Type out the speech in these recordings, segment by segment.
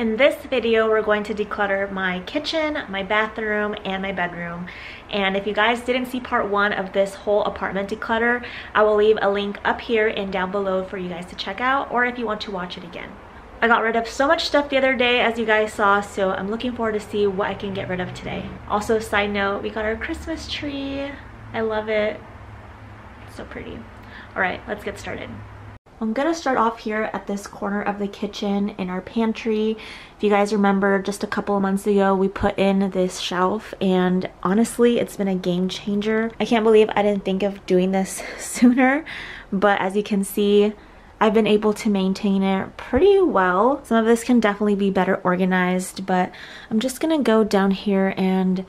In this video, we're going to declutter my kitchen, my bathroom, and my bedroom. And if you guys didn't see part 1 of this whole apartment declutter, I will leave a link up here and down below for you guys to check out, or if you want to watch it again. I got rid of so much stuff the other day, as you guys saw, so I'm looking forward to see what I can get rid of today. Also, side note, we got our Christmas tree. I love it. It's so pretty. All right, let's get started. I'm gonna start off here at this corner of the kitchen in our pantry. If you guys remember, just a couple of months ago, we put in this shelf, and honestly, it's been a game changer. I can't believe I didn't think of doing this sooner, but as you can see, I've been able to maintain it pretty well. Some of this can definitely be better organized, but I'm just gonna go down here and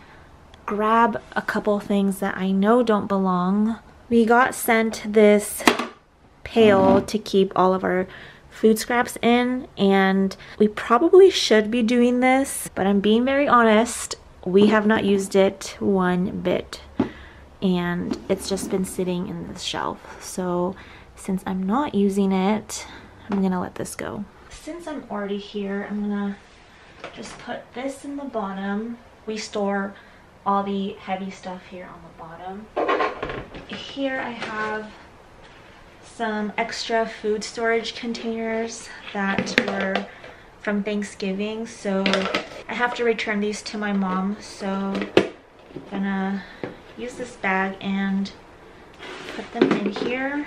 grab a couple things that I know don't belong. We got sent this pail to keep all of our food scraps in, and we probably should be doing this, but I'm being very honest, we have not used it one bit, and it's just been sitting in the shelf. So since I'm not using it, I'm gonna let this go. Since I'm already here, I'm gonna just put this in the bottom. We store all the heavy stuff here on the bottom. Here I have some extra food storage containers that were from Thanksgiving, so I have to return these to my mom, so I'm gonna use this bag and put them in here.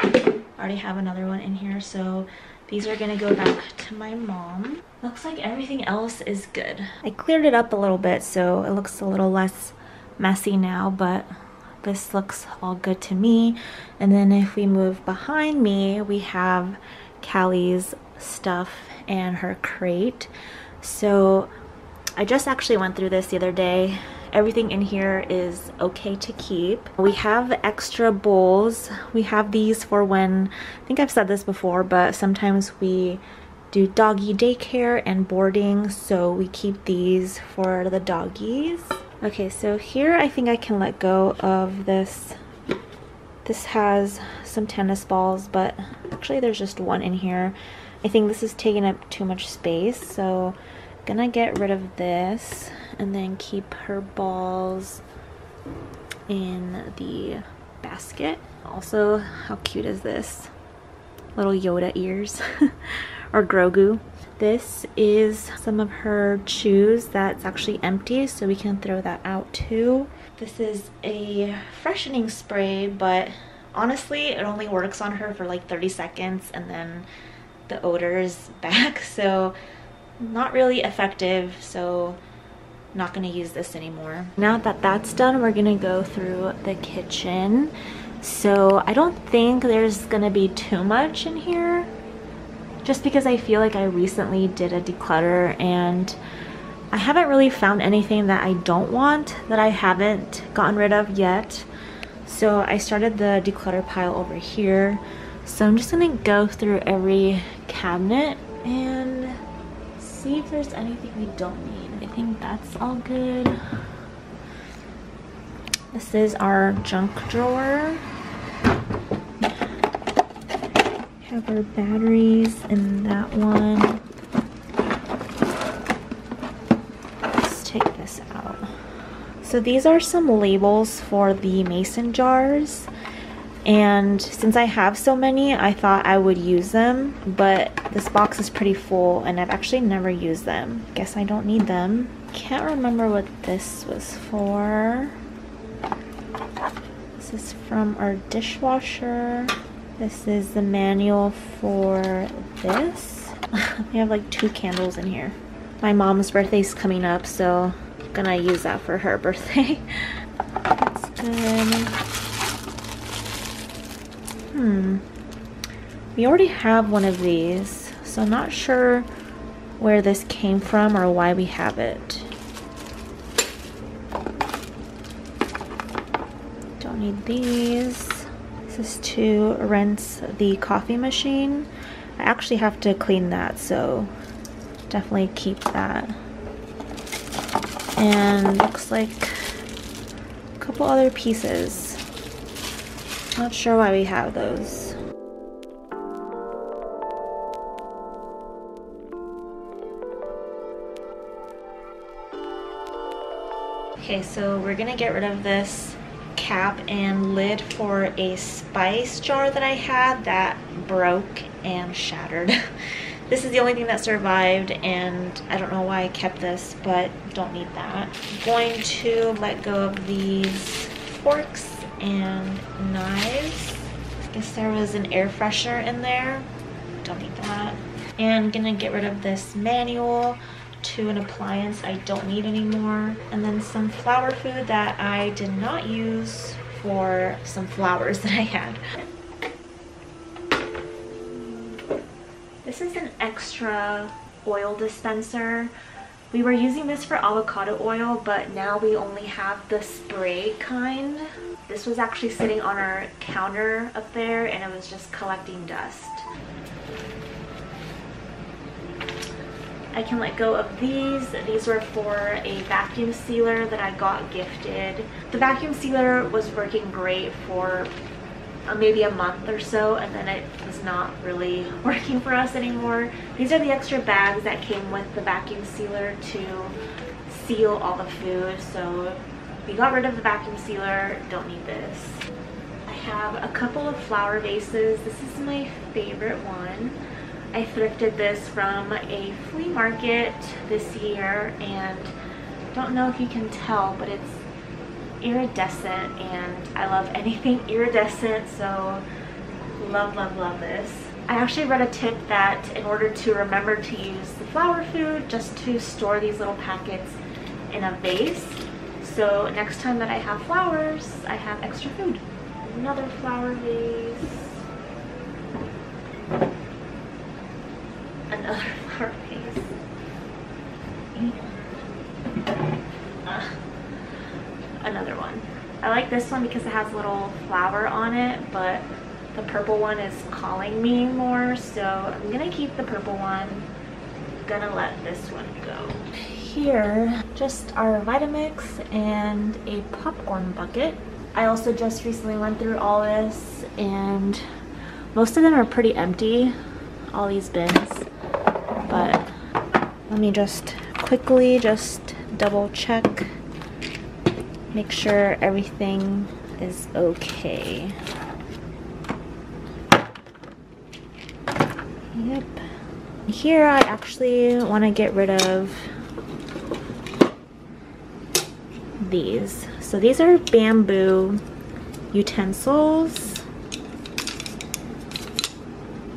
I already have another one in here, so these are gonna go back to my mom. Looks like everything else is good. I cleared it up a little bit, so it looks a little less messy now, but this looks all good to me. And then if we move behind me, we have Callie's stuff and her crate. So I just actually went through this the other day. Everything in here is okay to keep. We have extra bowls. We have these for when, I think I've said this before, but sometimes we do doggy daycare and boarding, so we keep these for the doggies. Okay, so here I think I can let go of this. This has some tennis balls, but actually there's just one in here. I think this is taking up too much space, so I'm gonna get rid of this and then keep her balls in the basket. Also, how cute is this? Little Yoda ears or Grogu. This is some of her chews that's actually empty, so we can throw that out too. This is a freshening spray, but honestly it only works on her for like 30 seconds and then the odor is back, so not really effective, so not gonna use this anymore. Now that that's done, we're gonna go through the kitchen. So I don't think there's gonna be too much in here, just because I feel like I recently did a declutter and I haven't really found anything that I don't want that I haven't gotten rid of yet. So I started the declutter pile over here. So I'm just gonna go through every cabinet and see if there's anything we don't need. I think that's all good. This is our junk drawer. Have our batteries in that one. Let's take this out. So these are some labels for the mason jars, and since I have so many, I thought I would use them, but this box is pretty full and I've actually never used them. Guess I don't need them. Can't remember what this was for. This is from our dishwasher. This is the manual for this. We have like 2 candles in here. My mom's birthday's coming up, so I'm gonna use that for her birthday. That's good. We already have one of these, so I'm not sure where this came from or why we have it. Don't need these. This is to rinse the coffee machine. I actually have to clean that, so definitely keep that. And looks like a couple other pieces. Not sure why we have those. Okay, so we're gonna get rid of this cap and lid for a spice jar that I had that broke and shattered. This is the only thing that survived, and I don't know why I kept this, but don't need that. I'm going to let go of these forks and knives. I guess there was an air freshener in there. Don't need that. And I'm gonna get rid of this manual to an appliance I don't need anymore. And then some flower food that I did not use for some flowers that I had. This is an extra oil dispenser. We were using this for avocado oil, but now we only have the spray kind. This was actually sitting on our counter up there and it was just collecting dust. I can let go of these. These were for a vacuum sealer that I got gifted. The vacuum sealer was working great for maybe a month or so, and then it was not really working for us anymore. These are the extra bags that came with the vacuum sealer to seal all the food. So we got rid of the vacuum sealer, don't need this. I have a couple of flower vases. This is my favorite one. I thrifted this from a flea market this year, and don't know if you can tell, but it's iridescent, and I love anything iridescent, so love this. I actually read a tip that in order to remember to use the flower food, just to store these little packets in a vase, so next time that I have flowers, I have extra food. Another flower vase. Another flower vase. Another one. I like this one because it has a little flower on it, but the purple one is calling me more, so I'm gonna keep the purple one. I'm gonna let this one go. Here, just our Vitamix and a popcorn bucket. I also just recently went through all this, and most of them are pretty empty, all these bins. But let me just quickly double check, make sure everything is okay. Yep. Here I actually want to get rid of these. So these are bamboo utensils.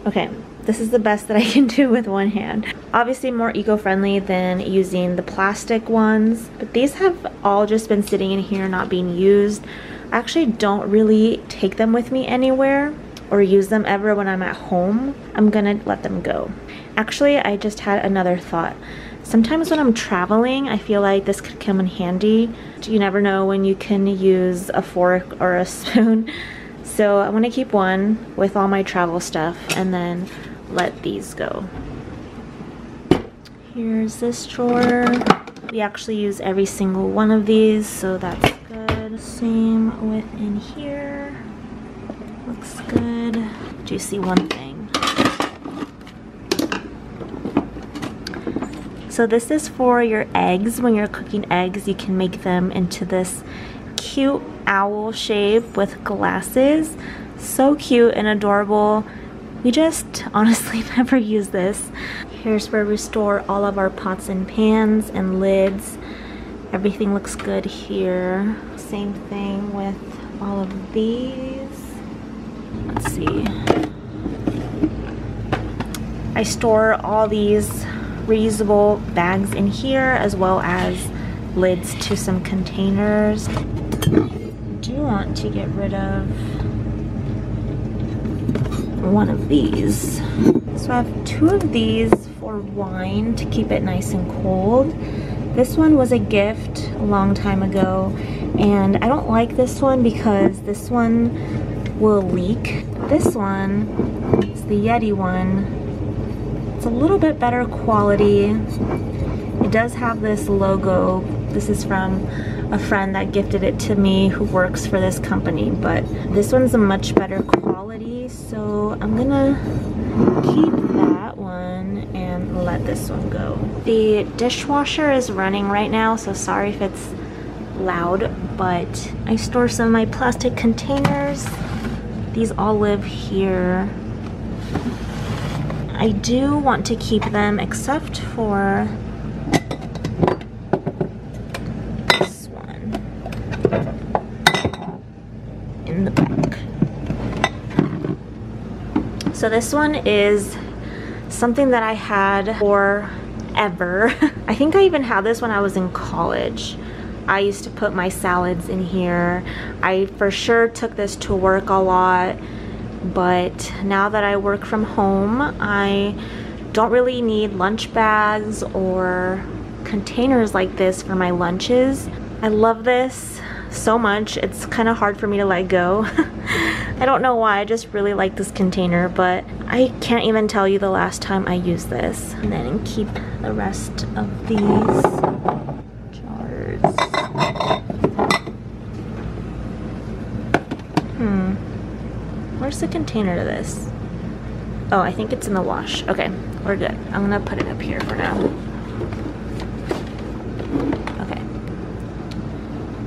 Okay. This is the best that I can do with one hand. Obviously more eco-friendly than using the plastic ones, but these have all just been sitting in here not being used. I actually don't really take them with me anywhere or use them ever when I'm at home. I'm gonna let them go. Actually, I just had another thought. Sometimes when I'm traveling, I feel like this could come in handy. You never know when you can use a fork or a spoon. So I want to keep one with all my travel stuff and then let these go. Here's this drawer. We actually use every single one of these, so that's good. Same with in here. Looks good. Do you see one thing? So this is for your eggs. When you're cooking eggs, you can make them into this cute owl shape with glasses. So cute and adorable. We just honestly never use this. Here's where we store all of our pots and pans and lids. Everything looks good here. Same thing with all of these. Let's see. I store all these reusable bags in here, as well as lids to some containers. I do want to get rid of one of these. So I have two of these for wine to keep it nice and cold. This one was a gift a long time ago, and I don't like this one because this one will leak. This one is the Yeti one. It's a little bit better quality. It does have this logo. This is from a friend that gifted it to me who works for this company, but this one's a much better quality, so I'm gonna keep that one and let this one go. The dishwasher is running right now, so sorry if it's loud, but I store some of my plastic containers. These all live here. I do want to keep them except for this one in the back. So this one is something that I had forever. I think I even had this when I was in college. I used to put my salads in here. I for sure took this to work a lot, but now that I work from home, I don't really need lunch bags or containers like this for my lunches. I love this so much. It's kind of hard for me to let go. I don't know why, I just really like this container, but I can't even tell you the last time I used this. And then keep the rest of these jars. Where's the container to this? Oh, I think it's in the wash. Okay, we're good. I'm gonna put it up here for now. Okay.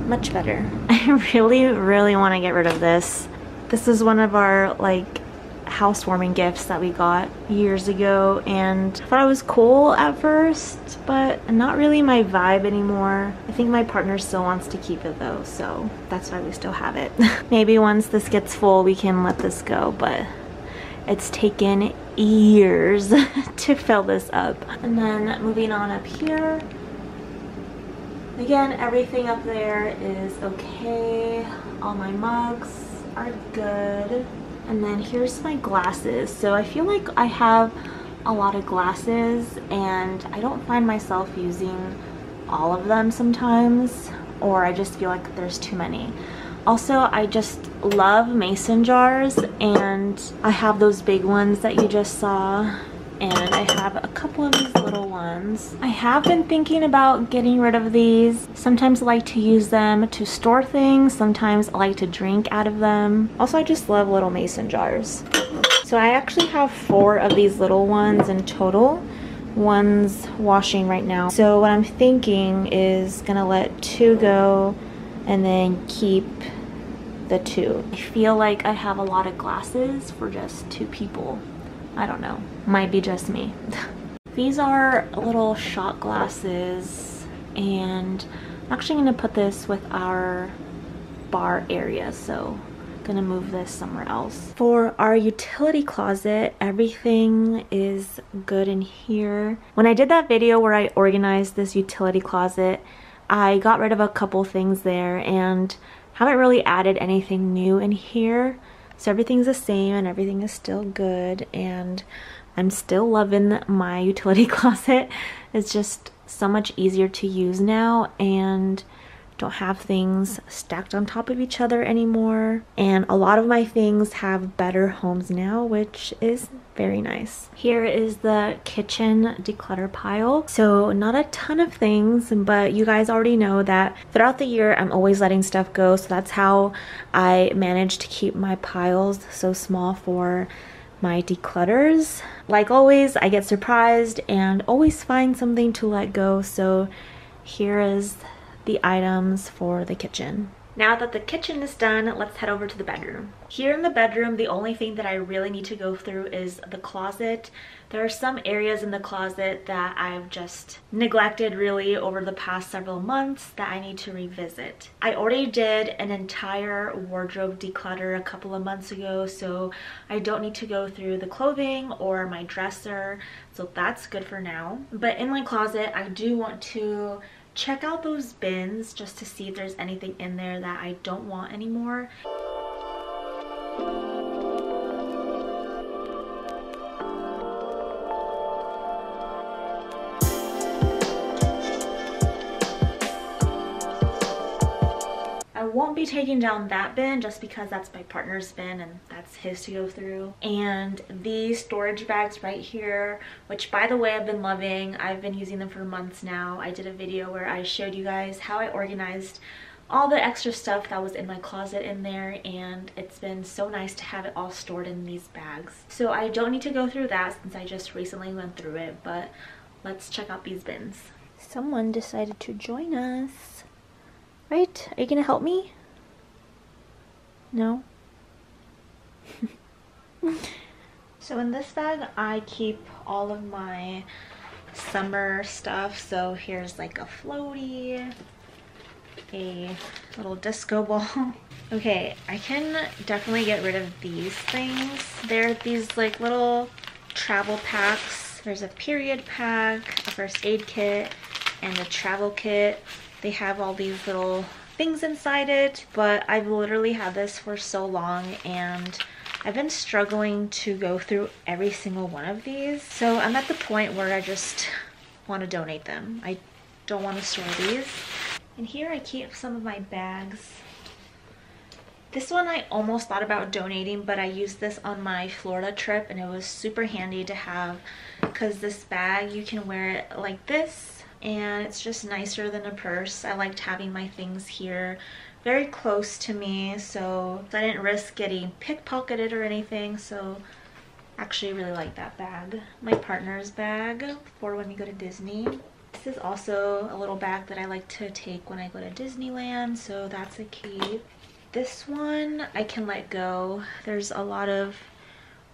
Much better. I really want to get rid of this. This is one of our like housewarming gifts that we got years ago, and I thought it was cool at first, but not really my vibe anymore. I think my partner still wants to keep it though, so that's why we still have it. Maybe once this gets full we can let this go, but it's taken years to fill this up. And then moving on up here, again, everything up there is okay. All my mugs are good. And then here's my glasses. So I feel like I have a lot of glasses and I don't find myself using all of them sometimes, or I just feel like there's too many. Also, I just love mason jars, and I have those big ones that you just saw, and I have a couple of these little ones. I have been thinking about getting rid of these. Sometimes I like to use them to store things, sometimes I like to drink out of them. Also, I just love little mason jars. So I actually have 4 of these little ones in total. One's washing right now. So what I'm thinking is gonna let 2 go and then keep the 2. I feel like I have a lot of glasses for just 2 people. I don't know, might be just me. These are little shot glasses, and I'm actually gonna put this with our bar area, so I'm gonna move this somewhere else. For our utility closet, everything is good in here. When I did that video where I organized this utility closet, I got rid of a couple things there and haven't really added anything new in here. So everything's the same and everything is still good, and I'm still loving my utility closet. It's just so much easier to use now, and don't have things stacked on top of each other anymore. And a lot of my things have better homes now, which is very nice. Here is the kitchen declutter pile. So not a ton of things, but you guys already know that throughout the year I'm always letting stuff go. So that's how I manage to keep my piles so small for my declutters. Like always, I get surprised and always find something to let go. So here is the items for the kitchen. Now that the kitchen is done, let's head over to the bedroom. Here in the bedroom, the only thing that I really need to go through is the closet. There are some areas in the closet that I've just neglected really over the past several months that I need to revisit. I already did an entire wardrobe declutter a couple of months ago, so I don't need to go through the clothing or my dresser, so that's good for now. But in my closet, I do want to check out those bins just to see if there's anything in there that I don't want anymore. I won't be taking down that bin just because that's my partner's bin and that's his to go through. And these storage bags right here, which by the way I've been loving. I've been using them for months now. I did a video where I showed you guys how I organized all the extra stuff that was in my closet in there, and it's been so nice to have it all stored in these bags. So I don't need to go through that since I just recently went through it, but let's check out these bins. Someone decided to join us Right? Are you gonna help me? No? So in this bag, I keep all of my summer stuff. So here's like a floaty, a little disco ball. Okay, I can definitely get rid of these things. They're these like little travel packs. There's a period pack, a first aid kit, and a travel kit. They have all these little things inside it, but I've literally had this for so long and I've been struggling to go through every single one of these. So I'm at the point where I just want to donate them. I don't want to store these. And here I keep some of my bags. This one I almost thought about donating, but I used this on my Florida trip and it was super handy to have because this bag, you can wear it like this and it's just nicer than a purse. I liked having my things here very close to me, so I didn't risk getting pickpocketed or anything, so I actually really like that bag. My partner's bag for when we go to Disney. This is also a little bag that I like to take when I go to Disneyland, so that's a keep. This one I can let go. There's a lot of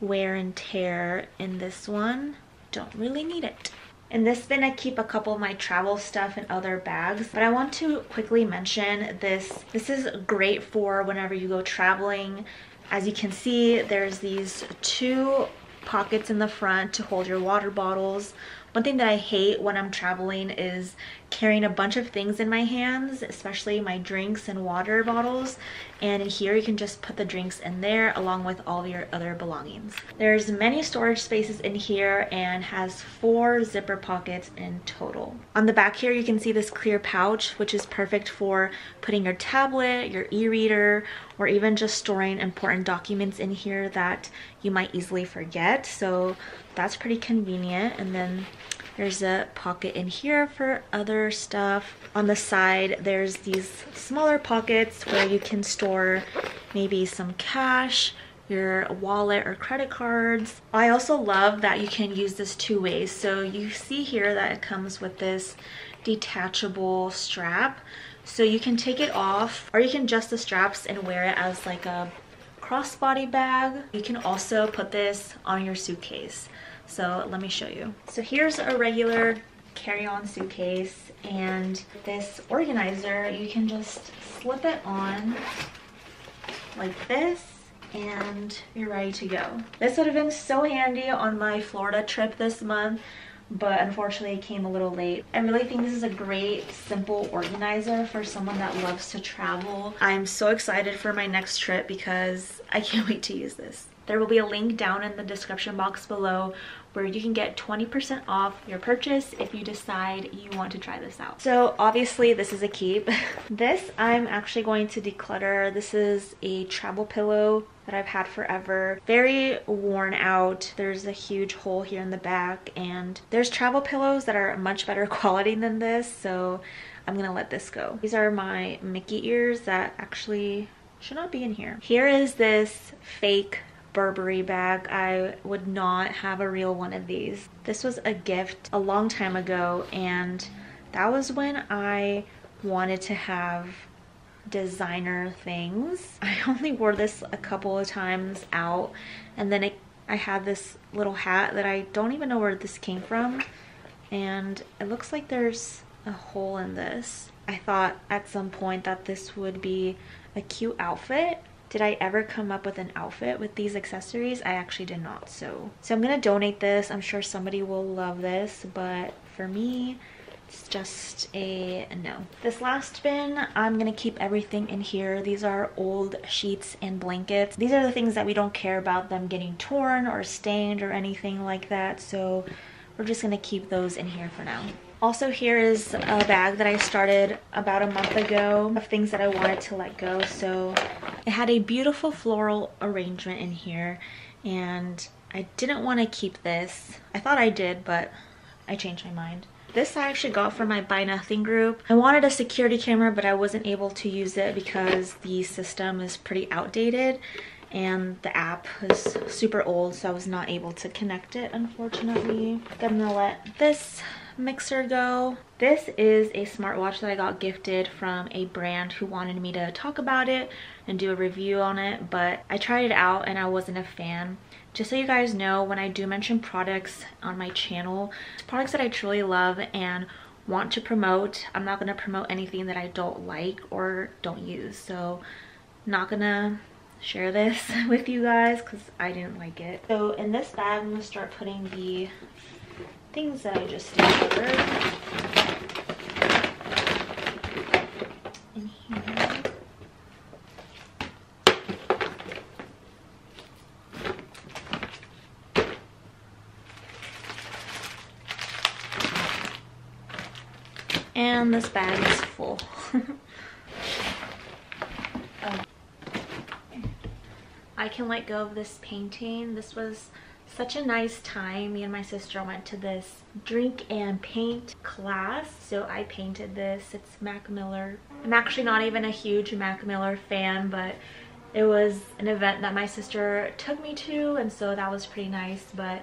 wear and tear in this one. Don't really need it. In this bin I keep a couple of my travel stuff and other bags, but I want to quickly mention this. This is great for whenever you go traveling. As you can see, there's these 2 pockets in the front to hold your water bottles. One thing that I hate when I'm traveling is carrying a bunch of things in my hands, especially my drinks and water bottles. And in here you can just put the drinks in there along with all of your other belongings. There's many storage spaces in here and has 4 zipper pockets in total. On the back here you can see this clear pouch, which is perfect for putting your tablet, your e-reader, or even just storing important documents in here that you might easily forget. So that's pretty convenient. And then there's a pocket in here for other stuff. On the side, there's these smaller pockets where you can store maybe some cash, your wallet or credit cards. I also love that you can use this 2 ways. So you see here that it comes with this detachable strap. So you can take it off or you can adjust the straps and wear it as like a crossbody bag. You can also put this on your suitcase. So let me show you. So here's a regular carry-on suitcase, and this organizer, you can just slip it on like this and you're ready to go. This would have been so handy on my Florida trip this month, but unfortunately it came a little late. I really think this is a great simple organizer for someone that loves to travel. I'm so excited for my next trip because I can't wait to use this. There will be a link down in the description box below where you can get 20% off your purchase if you decide you want to try this out. So obviously this is a keep. This I'm actually going to declutter. This is a travel pillow that I've had forever. Very worn out. There's a huge hole here in the back, and there's travel pillows that are much better quality than this, so I'm gonna let this go. These are my Mickey ears that actually should not be in here. Here is this fake Burberry bag. I would not have a real one of these. This was a gift a long time ago, and that was when I wanted to have designer things. I only wore this a couple of times out, and then I had this little hat that I don't even know where this came from, and it looks like there's a hole in this. I thought at some point that this would be a cute outfit. Did I ever come up with an outfit with these accessories? I actually did not. So I'm gonna donate this. I'm sure somebody will love this, but for me, it's just a no. This last bin, I'm gonna keep everything in here. These are old sheets and blankets. These are the things that we don't care about them getting torn or stained or anything like that. So we're just gonna keep those in here for now. Also, here is a bag that I started about a month ago of things that I wanted to let go. So it had a beautiful floral arrangement in here, and I didn't want to keep this. I thought I did, but I changed my mind. This I actually got from my Buy Nothing group. I wanted a security camera, but I wasn't able to use it because the system is pretty outdated and the app is super old, so I was not able to connect it, unfortunately. I'm gonna let this mixer go. This is a smartwatch that I got gifted from a brand who wanted me to talk about it and do a review on it, but I tried it out and I wasn't a fan. Just so you guys know, when I do mention products on my channel, it's products that I truly love and want to promote. I'm not going to promote anything that I don't like or don't use, so I'm not gonna share this with you guys because I didn't like it. So in this bag, I'm gonna start putting the things that I just decluttered in here. And this bag is full. I can let go of this painting. This was such a nice time. Me and my sister went to this drink and paint class, so I painted this. It's Mac Miller. I'm actually not even a huge Mac Miller fan, but it was an event that my sister took me to, and so that was pretty nice, but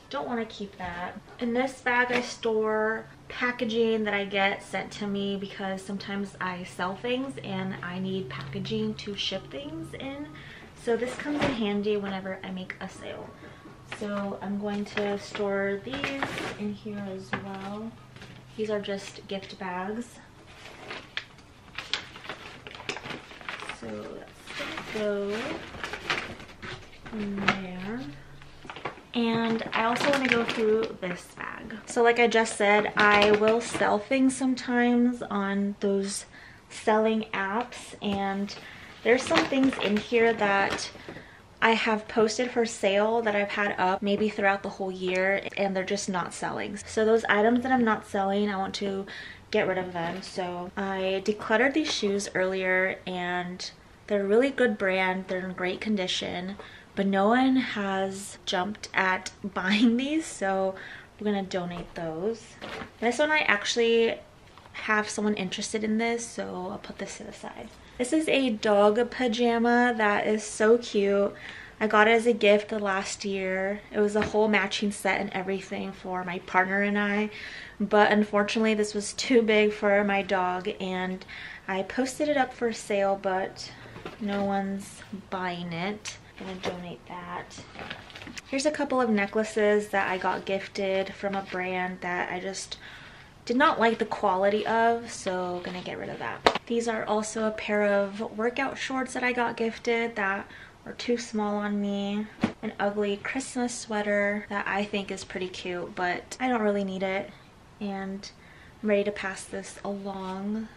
don't want to keep that. In this bag I store packaging that I get sent to me because sometimes I sell things and I need packaging to ship things in. So this comes in handy whenever I make a sale. So I'm going to store these in here as well. These are just gift bags. So that's gonna go in there. And I also want to go through this bag. So like I just said, I will sell things sometimes on those selling apps, and there's some things in here that I have posted for sale that I've had up maybe throughout the whole year, and they're just not selling. So those items that I'm not selling, I want to get rid of them. So I decluttered these shoes earlier, and they're a really good brand. They're in great condition, but no one has jumped at buying these, so we're gonna donate those. This one I actually have someone interested in this, so I'll put this to the side. This is a dog pajama that is so cute. I got it as a gift last year. It was a whole matching set and everything for my partner and I, but unfortunately this was too big for my dog, and I posted it up for sale, but no one's buying it. I'm gonna donate that. Here's a couple of necklaces that I got gifted from a brand that I just did not like the quality of, so I'm gonna get rid of that. These are also a pair of workout shorts that I got gifted that were too small on me. An ugly Christmas sweater that I think is pretty cute, but I don't really need it, and I'm ready to pass this along.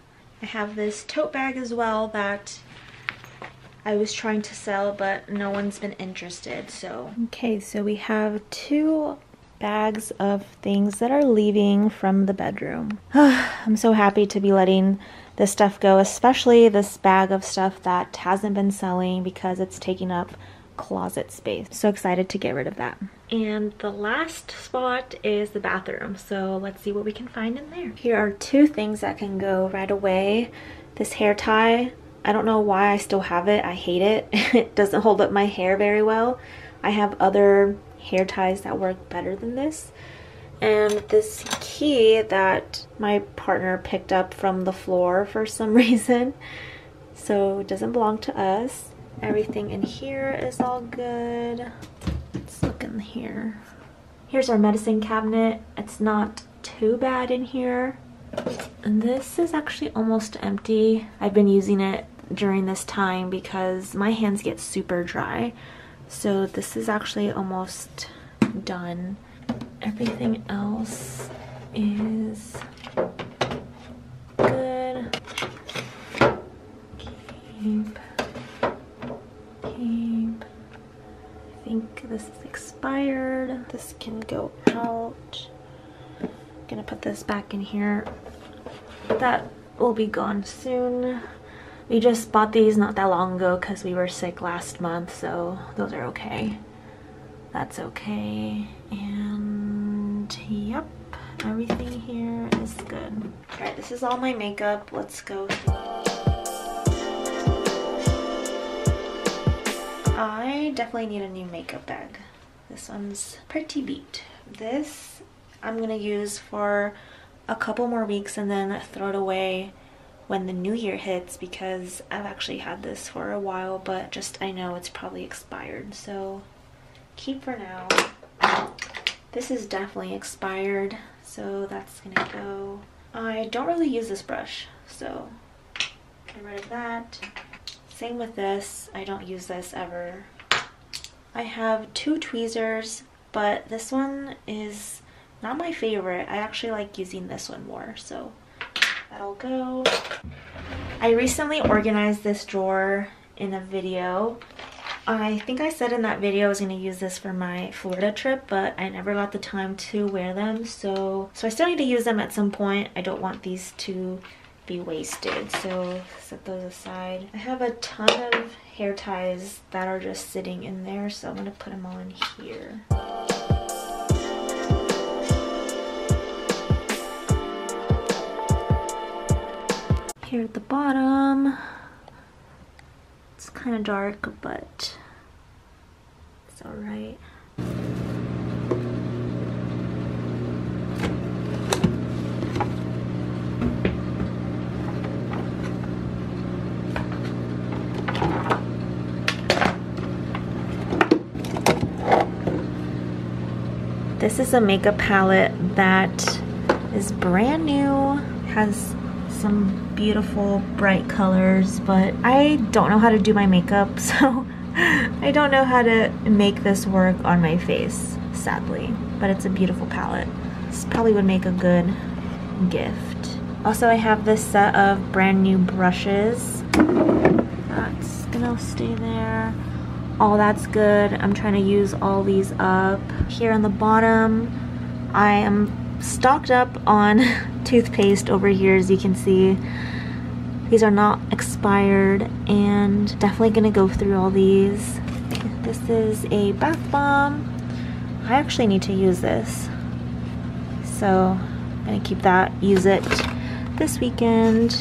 I have this tote bag as well that I was trying to sell, but no one's been interested, so. Okay, so we have 2 bags of things that are leaving from the bedroom. I'm so happy to be letting this stuff go, especially this bag of stuff that hasn't been selling because it's taking up closet space. So excited to get rid of that. And the last spot is the bathroom, so let's see what we can find in there. Here are 2 things that can go right away. This hair tie, I don't know why I still have it. I hate it. It doesn't hold up my hair very well. I have other hair ties that work better than this. And this key that my partner picked up from the floor for some reason, so it doesn't belong to us. Everything in here is all good. Let's look in here. Here's our medicine cabinet. It's not too bad in here, and this is actually almost empty. I've been using it during this time because my hands get super dry, so this is actually almost done. Everything else is good. Keep. I think this is expired. This can go out. I'm gonna put this back in here. That will be gone soon. We just bought these not that long ago because we were sick last month, so those are okay. That's okay. And yep, everything here is good. Alright, this is all my makeup. Let's go. I definitely need a new makeup bag. This one's pretty beat. This I'm gonna use for a couple more weeks and then throw it away when the new year hits, because I've actually had this for a while, but just I know it's probably expired, so keep for now. This is definitely expired, so that's gonna go. I don't really use this brush, so get rid of that. Same with this, I don't use this ever. I have two tweezers, but this one is not my favorite. I actually like using this one more, so that'll go. I recently organized this drawer in a video. I think I said in that video I was going to use this for my Florida trip, but I never got the time to wear them, so I still need to use them at some point. I don't want these to be wasted, so set those aside. I have a ton of hair ties that are just sitting in there, so I'm going to put them all in here. Here at the bottom, it's kind of dark, but it's all right. This is a makeup palette that is brand new, has some beautiful bright colors, but I don't know how to do my makeup, so I don't know how to make this work on my face, sadly. But it's a beautiful palette. This probably would make a good gift. Also, I have this set of brand new brushes. That's gonna stay there. All that's good. I'm trying to use all these up. Here on the bottom, I am stocked up on toothpaste over here, as you can see. These are not expired, and definitely gonna go through all these. This is a bath bomb. I actually need to use this, so I'm gonna keep that, use it this weekend.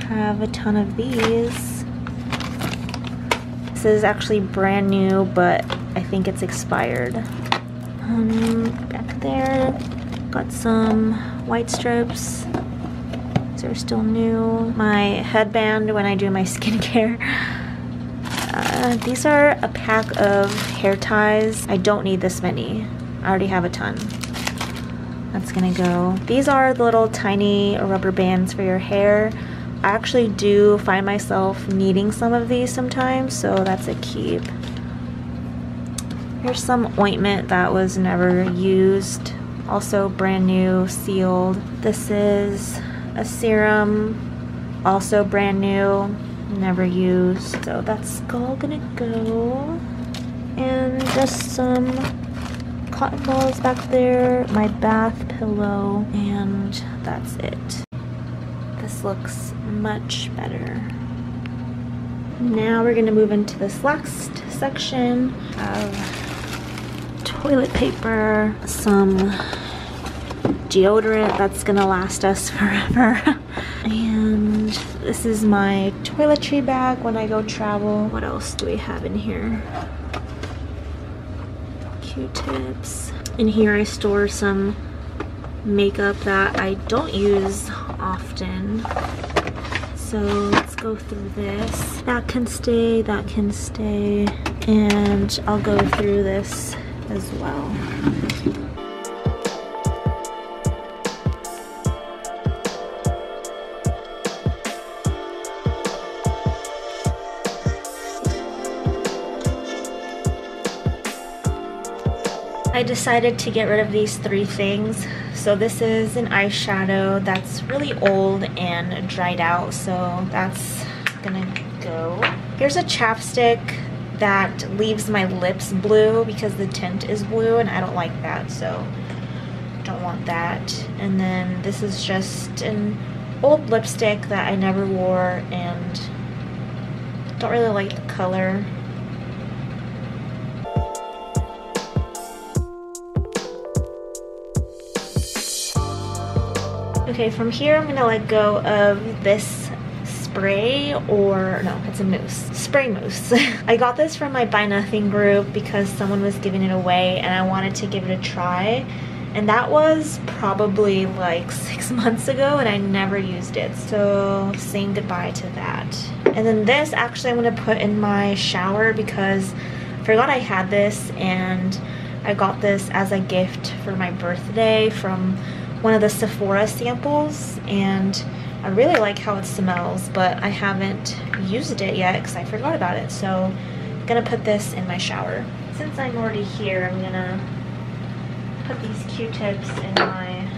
Have a ton of these. This is actually brand new, but I think it's expired. Back there, got some white strips. These are still new. My headband when I do my skincare. These are a pack of hair ties. I don't need this many. I already have a ton. That's gonna go. These are the little tiny rubber bands for your hair. I actually do find myself needing some of these sometimes, so that's a keep. Here's some ointment that was never used, also brand new, sealed. This is a serum, also brand new, never used, so that's all gonna go. And just some cotton balls back there, my bath pillow, and that's it. This looks much better. Now we're gonna move into this last section of toilet paper, some deodorant that's gonna last us forever, and this is my toiletry bag when I go travel. What else do we have in here? Q-tips. In here I store some makeup that I don't use often. So let's go through this. That can stay, and I'll go through this as well. I decided to get rid of these three things. So this is an eyeshadow that's really old and dried out, so that's gonna go. Here's a chapstick that leaves my lips blue because the tint is blue, and I don't like that, so don't want that. And then this is just an old lipstick that I never wore and don't really like the color. Okay, from here I'm gonna let go of this spray, or no, it's a mousse, spray mousse. I got this from my Buy Nothing group because someone was giving it away and I wanted to give it a try. And that was probably like 6 months ago and I never used it. So saying goodbye to that. And then this actually I'm gonna put in my shower because I forgot I had this, and I got this as a gift for my birthday from one of the Sephora samples, and I really like how it smells, but I haven't used it yet because I forgot about it. So I'm gonna put this in my shower. Since I'm already here, I'm gonna put these Q-tips in my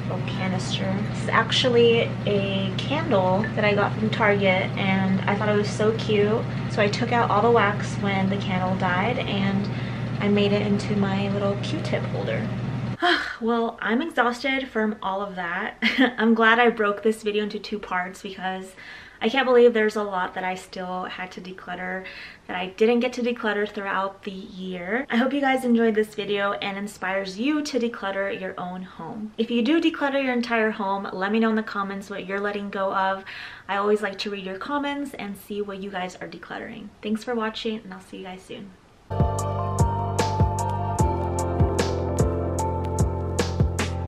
little canister. This is actually a candle that I got from Target and I thought it was so cute. So I took out all the wax when the candle died and I made it into my little Q-tip holder. Well, I'm exhausted from all of that. I'm glad I broke this video into 2 parts because I can't believe there's a lot that I still had to declutter that I didn't get to declutter throughout the year. I hope you guys enjoyed this video and inspires you to declutter your own home. If you do declutter your entire home, let me know in the comments what you're letting go of. I always like to read your comments and see what you guys are decluttering. Thanks for watching, and I'll see you guys soon.